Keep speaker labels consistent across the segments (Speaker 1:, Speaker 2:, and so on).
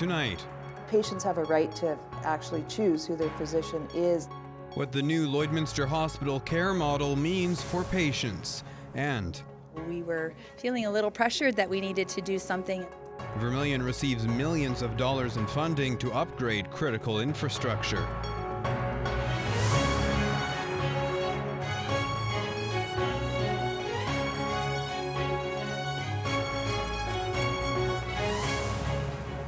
Speaker 1: tonight.
Speaker 2: Patients have a right to actually choose who their physician is.
Speaker 1: What the new Lloydminster Hospital care model means for patients. And
Speaker 3: we were feeling a little pressured that we needed to do something.
Speaker 1: Vermillion receives millions of dollars in funding to upgrade critical infrastructure.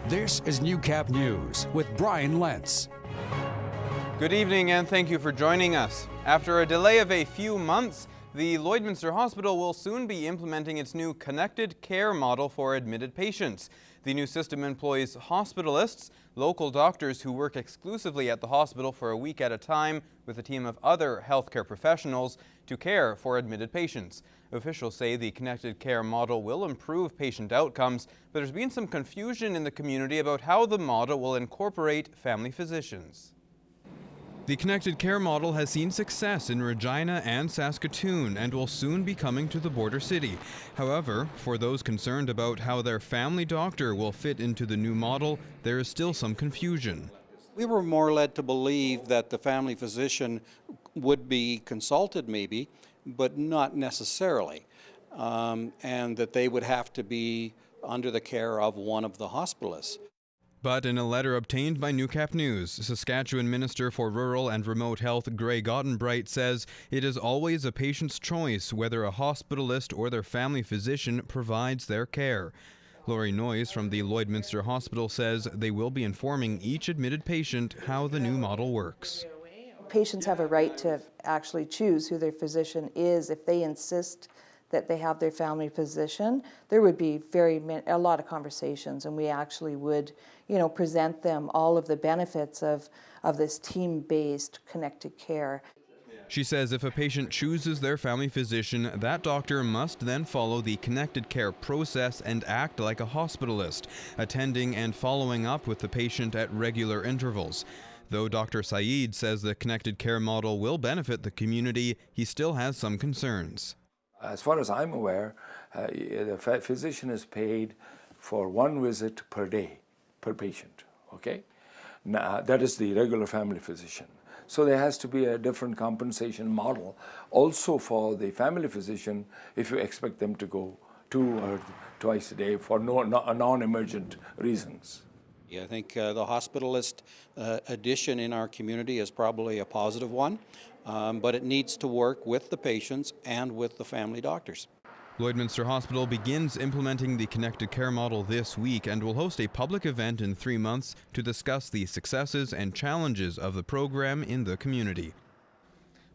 Speaker 4: This is Newcap News with Brian Lentz.
Speaker 1: Good evening and thank you for joining us. After a delay of a few months, the Lloydminster Hospital will soon be implementing its new connected care model for admitted patients. The new system employs hospitalists, local doctors who work exclusively at the hospital for a week at a time with a team of other healthcare professionals to care for admitted patients. Officials say the connected care model will improve patient outcomes, but there's been some confusion in the community about how the model will incorporate family physicians. The connected care model has seen success in Regina and Saskatoon and will soon be coming to the border city. However, for those concerned about how their family doctor will fit into the new model, there is still some confusion.
Speaker 5: We were more led to believe that the family physician would be consulted maybe, but not necessarily, and that they would have to be under the care of one of the hospitalists.
Speaker 1: But in a letter obtained by Newcap News, Saskatchewan Minister for Rural and Remote Health Greg Ottenbright says it is always a patient's choice whether a hospitalist or their family physician provides their care. Lori Noyes from the Lloydminster Hospital says they will be informing each admitted patient how the new model works.
Speaker 2: Patients have a right to actually choose who their physician is. If they insist that they have their family physician, there would be a lot of conversations, and we actually would, present them all of the benefits of this team-based connected care.
Speaker 1: She says if a patient chooses their family physician, that doctor must then follow the connected care process and act like a hospitalist, attending and following up with the patient at regular intervals. Though Dr. Saeed says the connected care model will benefit the community, he still has some concerns.
Speaker 6: As far as I'm aware, the physician is paid for one visit per day, per patient, okay? Now, that is the regular family physician. So there has to be a different compensation model also for the family physician if you expect them to go 2 or twice a day for non-emergent reasons.
Speaker 5: I think the hospitalist addition in our community is probably a positive one, but it needs to work with the patients and with the family doctors.
Speaker 1: Lloydminster Hospital begins implementing the connected care model this week and will host a public event in 3 months to discuss the successes and challenges of the program in the community.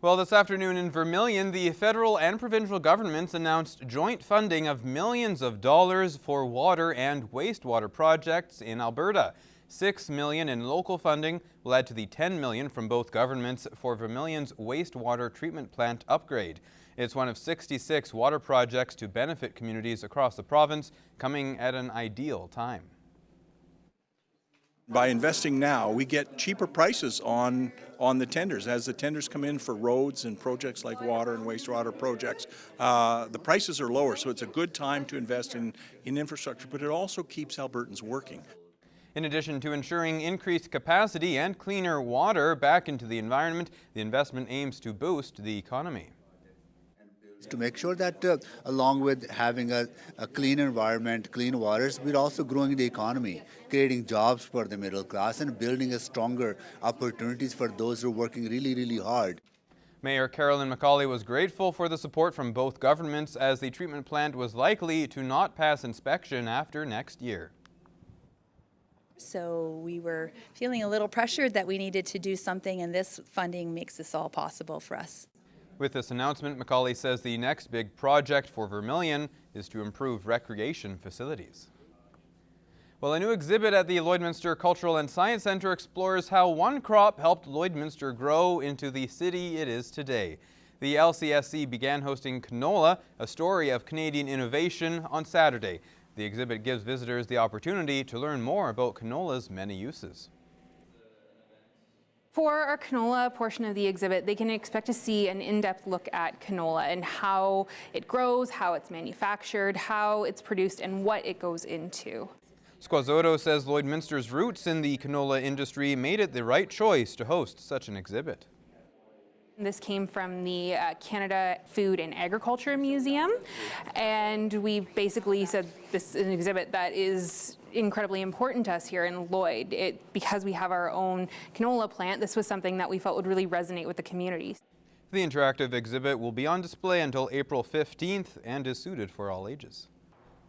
Speaker 1: Well, this afternoon in Vermillion, the federal and provincial governments announced joint funding of millions of dollars for water and wastewater projects in Alberta. $6 million in local funding will add to the $10 million from both governments for Vermillion's wastewater treatment plant upgrade. It's one of 66 water projects to benefit communities across the province, coming at an ideal time.
Speaker 7: By investing now, we get cheaper prices on the tenders. As the tenders come in for roads and projects like water and wastewater projects, the prices are lower, so it's a good time to invest in infrastructure, but it also keeps Albertans working.
Speaker 1: In addition to ensuring increased capacity and cleaner water back into the environment, the investment aims to boost the economy.
Speaker 8: To make sure that along with having a clean environment, clean waters, we're also growing the economy, creating jobs for the middle class and building a stronger opportunities for those who are working really, really hard.
Speaker 1: Mayor Carolyn McCauley was grateful for the support from both governments as the treatment plant was likely to not pass inspection after next year.
Speaker 3: So we were feeling a little pressured that we needed to do something, and this funding makes this all possible for us.
Speaker 1: With this announcement, McCauley says the next big project for Vermillion is to improve recreation facilities. Well, a new exhibit at the Lloydminster Cultural and Science Centre explores how one crop helped Lloydminster grow into the city it is today. The LCSC began hosting Canola, a story of Canadian innovation, on Saturday. The exhibit gives visitors the opportunity to learn more about canola's many uses.
Speaker 9: For our canola portion of the exhibit, they can expect to see an in-depth look at canola and how it grows, how it's manufactured, how it's produced, and what it goes into.
Speaker 1: Squazotto says Lloydminster's roots in the canola industry made it the right choice to host such an exhibit.
Speaker 9: This came from the Canada Food and Agriculture Museum, and we basically said this is an exhibit that is incredibly important to us here in Lloyd. Because we have our own canola plant, this was something that we felt would really resonate with the community.
Speaker 1: The interactive exhibit will be on display until April 15th and is suited for all ages.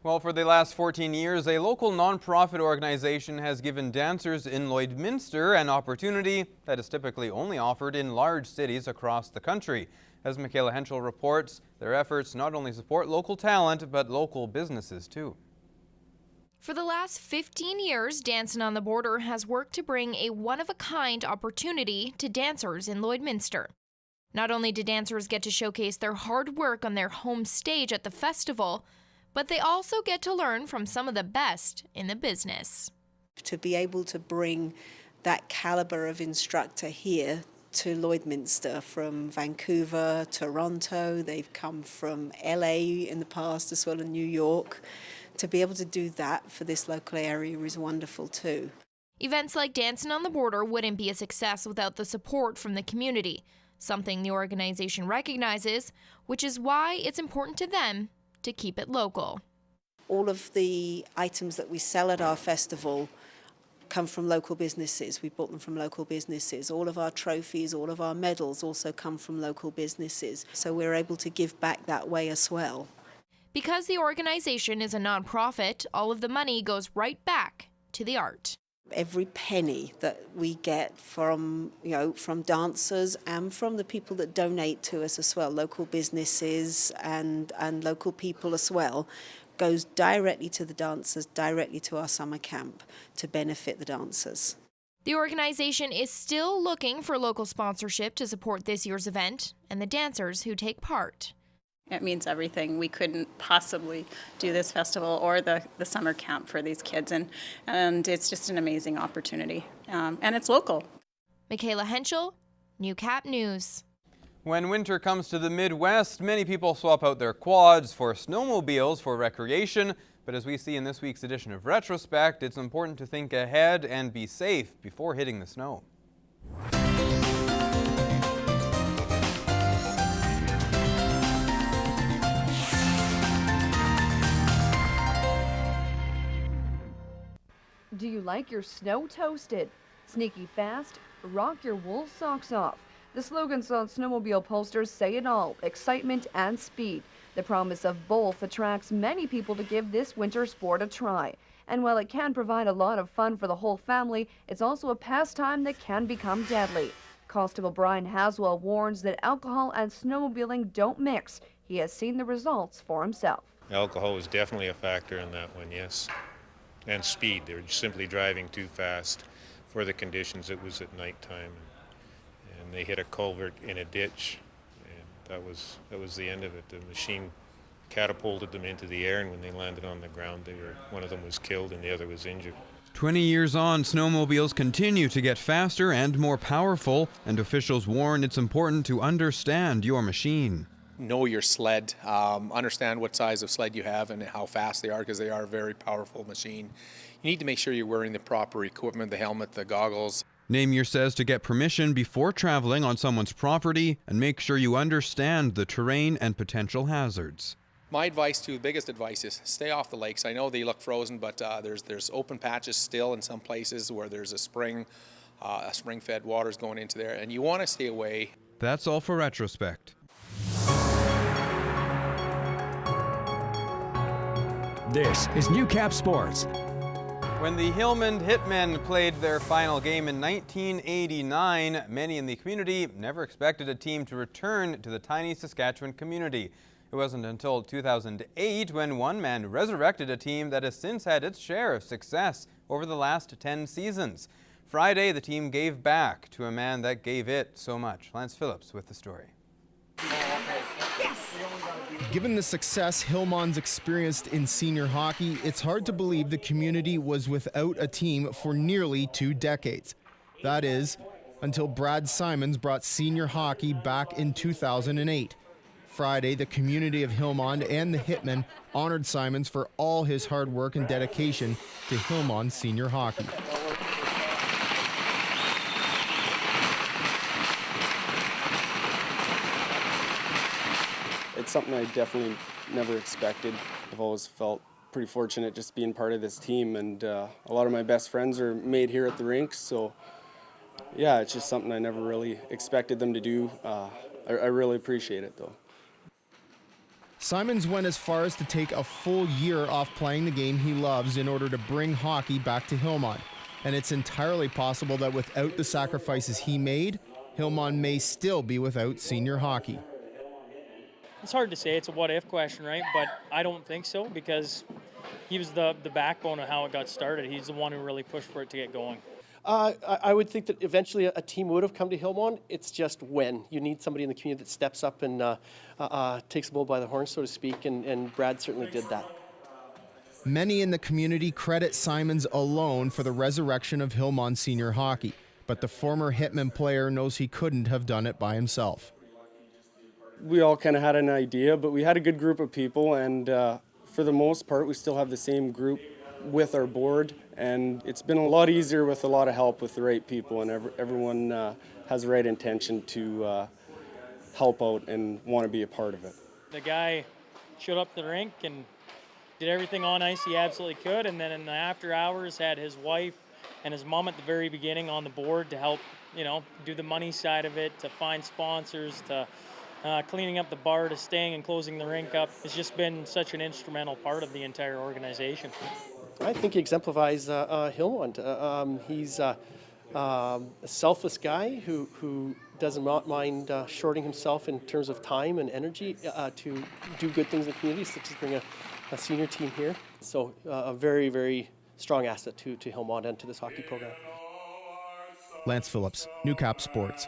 Speaker 1: Well, for the last 14 years, a local nonprofit organization has given dancers in Lloydminster an opportunity that is typically only offered in large cities across the country. As Michaela Henschel reports, their efforts not only support local talent, but local businesses too.
Speaker 10: For the last 15 years, Dancing on the Border has worked to bring a one-of-a-kind opportunity to dancers in Lloydminster. Not only do dancers get to showcase their hard work on their home stage at the festival, but they also get to learn from some of the best in the business.
Speaker 11: To be able to bring that caliber of instructor here to Lloydminster, from Vancouver, Toronto, they've come from LA in the past as well as New York. To be able to do that for this local area is wonderful too.
Speaker 10: Events like Dancing on the Border wouldn't be a success without the support from the community, something the organization recognizes, which is why it's important to them to keep it local.
Speaker 11: All of the items that we sell at our festival come from local businesses. We bought them from local businesses. All of our trophies, all of our medals also come from local businesses. So we're able to give back that way as well.
Speaker 10: Because the organization is a nonprofit, all of the money goes right back to the art.
Speaker 11: Every penny that we get from dancers and from the people that donate to us as well, local businesses and local people as well, goes directly to the dancers, directly to our summer camp to benefit the dancers.
Speaker 10: The organization is still looking for local sponsorship to support this year's event and the dancers who take part.
Speaker 12: It means everything. We couldn't possibly do this festival or the summer camp for these kids, and it's just an amazing opportunity. And it's local.
Speaker 10: Michaela Henschel, Newcap News.
Speaker 1: When winter comes to the Midwest, many people swap out their quads for snowmobiles for recreation. But as we see in this week's edition of Retrospect, it's important to think ahead and be safe before hitting the snow.
Speaker 13: Do you like your snow toasted? Sneaky fast? Rock your wool socks off. The slogans on snowmobile posters say it all: excitement and speed. The promise of both attracts many people to give this winter sport a try. And while it can provide a lot of fun for the whole family, it's also a pastime that can become deadly. Constable Brian Haswell warns that alcohol and snowmobiling don't mix. He has seen the results for himself.
Speaker 14: Alcohol was definitely a factor in that one, yes. And speed. They were simply driving too fast for the conditions. It was at nighttime, and they hit a culvert in a ditch, and that was the end of it. The machine catapulted them into the air, and when they landed on the ground, one of them was killed and the other was injured.
Speaker 1: 20 years on, snowmobiles continue to get faster and more powerful, and officials warn it's important to understand your machine.
Speaker 15: Know your sled, understand what size of sled you have and how fast they are, because they are a very powerful machine. You need to make sure you're wearing the proper equipment, the helmet, the goggles.
Speaker 1: Namier says to get permission before traveling on someone's property and make sure you understand the terrain and potential hazards.
Speaker 15: My advice, the biggest advice, is stay off the lakes. I know they look frozen, but there's open patches still in some places where there's a spring-fed water's going into there, and you want to stay away.
Speaker 1: That's all for Retrospect.
Speaker 4: This is Newcap Sports.
Speaker 1: When the Hillman Hitmen played their final game in 1989, many in the community never expected a team to return to the tiny Saskatchewan community. It wasn't until 2008 when one man resurrected a team that has since had its share of success over the last 10 seasons. Friday, the team gave back to a man that gave it so much. Lance Phillips with the story.
Speaker 16: Given the success Hillman's experienced in senior hockey, it's hard to believe the community was without a team for nearly 2 decades. That is, until Brad Simons brought senior hockey back in 2008. Friday, the community of Hillmond and the Hitmen honored Simons for all his hard work and dedication to Hillmond senior hockey.
Speaker 17: It's something I definitely never expected. I've always felt pretty fortunate just being part of this team, and a lot of my best friends are made here at the rinks, so yeah, it's just something I never really expected them to do. I really appreciate it though.
Speaker 16: Simons went as far as to take a full year off playing the game he loves in order to bring hockey back to Hillmond. And it's entirely possible that without the sacrifices he made, Hillmond may still be without senior hockey.
Speaker 18: It's hard to say. It's a what-if question, right? But I don't think so, because he was the backbone of how it got started. He's the one who really pushed for it to get going.
Speaker 19: I would think that eventually a team would have come to Hillmond. It's just when. You need somebody in the community that steps up and takes the bull by the horn, so to speak, and Brad certainly did that.
Speaker 16: Many in the community credit Simons alone for the resurrection of Hillmond senior hockey, but the former Hitman player knows he couldn't have done it by himself.
Speaker 17: We all kind of had an idea, but we had a good group of people, and for the most part we still have the same group with our board, and it's been a lot easier with a lot of help with the right people, and everyone has the right intention to help out and want to be a part of it.
Speaker 18: The guy showed up to the rink and did everything on ice he absolutely could, and then in the after hours had his wife and his mom at the very beginning on the board to help, do the money side of it, to find sponsors, to cleaning up the bar, to staying and closing the rink up. It's just been such an instrumental part of the entire organization.
Speaker 19: I think he exemplifies Hillmond. He's a selfless guy who doesn't mind shorting himself in terms of time and energy to do good things in the community, such as bring a senior team here. So a very, very strong asset to Hillmond and to this hockey program.
Speaker 16: Lance Phillips, Newcap Sports.